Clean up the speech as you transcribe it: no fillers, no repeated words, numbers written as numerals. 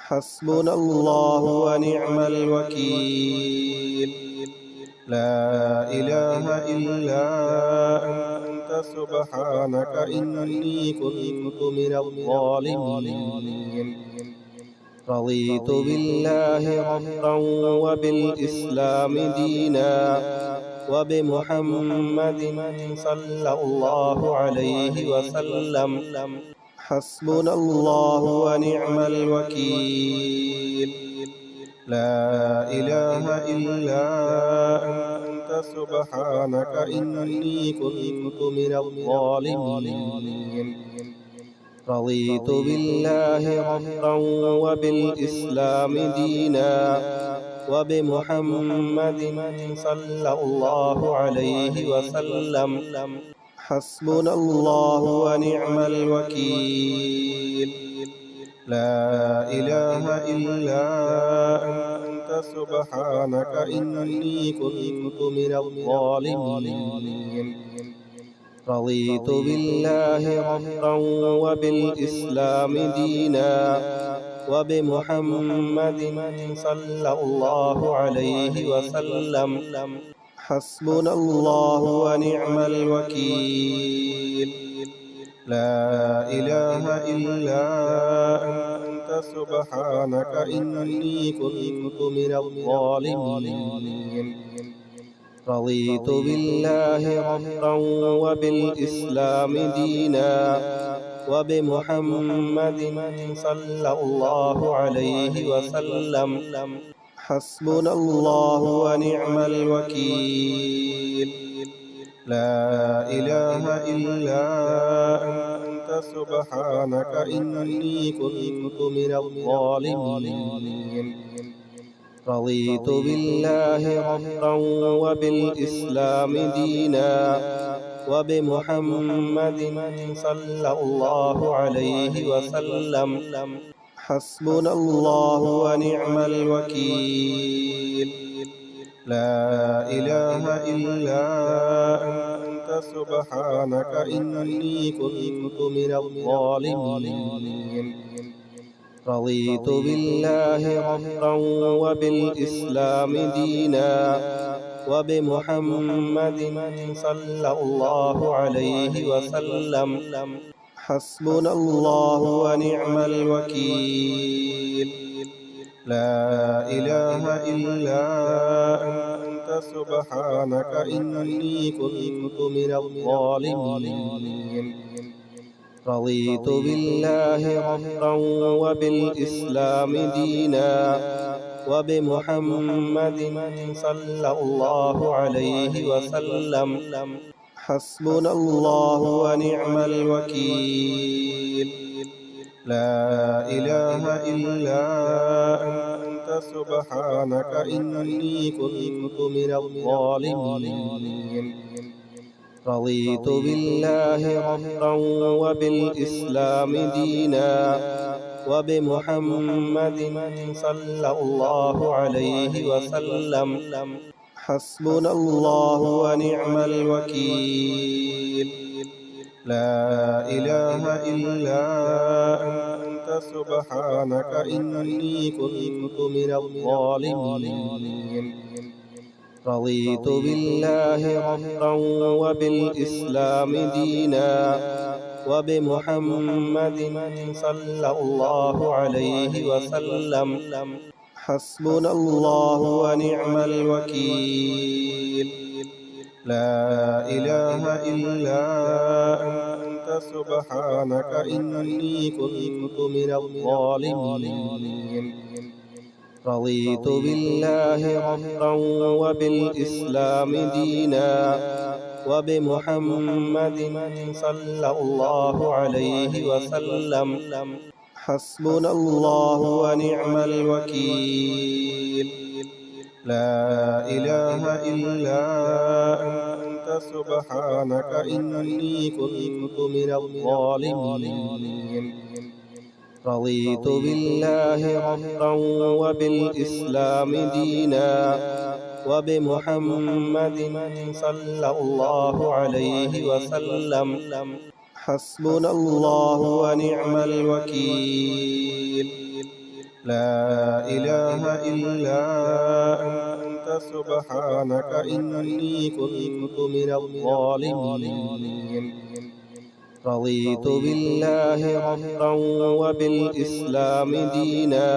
حسبنا الله ونعم الوكيل. لا إله إلا أنت سبحانك إني كنت من الظالمين. رضيت بالله ربا وبالإسلام دينا وبمحمد صلى الله عليه وسلم. حسبنا الله ونعم الوكيل. لا إله إلا أنت سبحانك إني كنت من الظالمين. رضيت بالله ربا وبالإسلام دينا وبمحمد صلى الله عليه وسلم. حسبنا الله ونعم الوكيل. لا إله إلا أنت سبحانك إني كنت من الظالمين. رضيت بالله ربا وبالإسلام دينا وبمحمد صلى الله عليه وسلم. حسبنا الله ونعم الوكيل. لا إله إلا أنت سبحانك إني كنت من الظالمين. رضيت بالله ربا وبالإسلام دينا وبمحمد صلى الله عليه وسلم. حسبنا الله ونعم الوكيل. لا إله إلا أنت سبحانك إني كنت من الظالمين. رضيت بالله ربا وبالإسلام دينا وبمحمد صلى الله عليه وسلم. حسبنا الله ونعم الوكيل. لا إله إلا أنت سبحانك إني كنت من الظالمين. رضيت بالله ربا وبالإسلام دينا وبمحمد صلى الله عليه وسلم. حسبنا الله ونعم الوكيل. لا إله إلا أنت سبحانك إني كنت من الظالمين. رضيت بالله ربا وبالإسلام دينا وبمحمد صلى الله عليه وسلم. حسبنا الله ونعم الوكيل. لا إله إلا أنت سبحانك إني كنت من الظالمين. رضيت بالله ربا وبالإسلام دينا وبمحمد صلى الله عليه وسلم. حسبنا الله ونعم الوكيل. لا إله إلا أنت سبحانك إني كنت من الظالمين. رضيت بالله ربا وبالإسلام دينا وبمحمد صلى الله عليه وسلم. حسبنا الله ونعم الوكيل. لا إله إلا أنت سبحانك إني كنت من الظالمين. رضيت بالله ربا وبالإسلام دينا وبمحمد صلى الله عليه وسلم. حسبنا الله ونعم الوكيل. لا إله إلا أنت سبحانك إني كنت من الظالمين. رضيت بالله ربا وبالإسلام دينا وبمحمد صلى الله عليه وسلم. حسبنا الله ونعم الوكيل. لا إله إلا أنت سبحانك إني كنت من الظالمين رضيت بالله ربا وبالإسلام دينا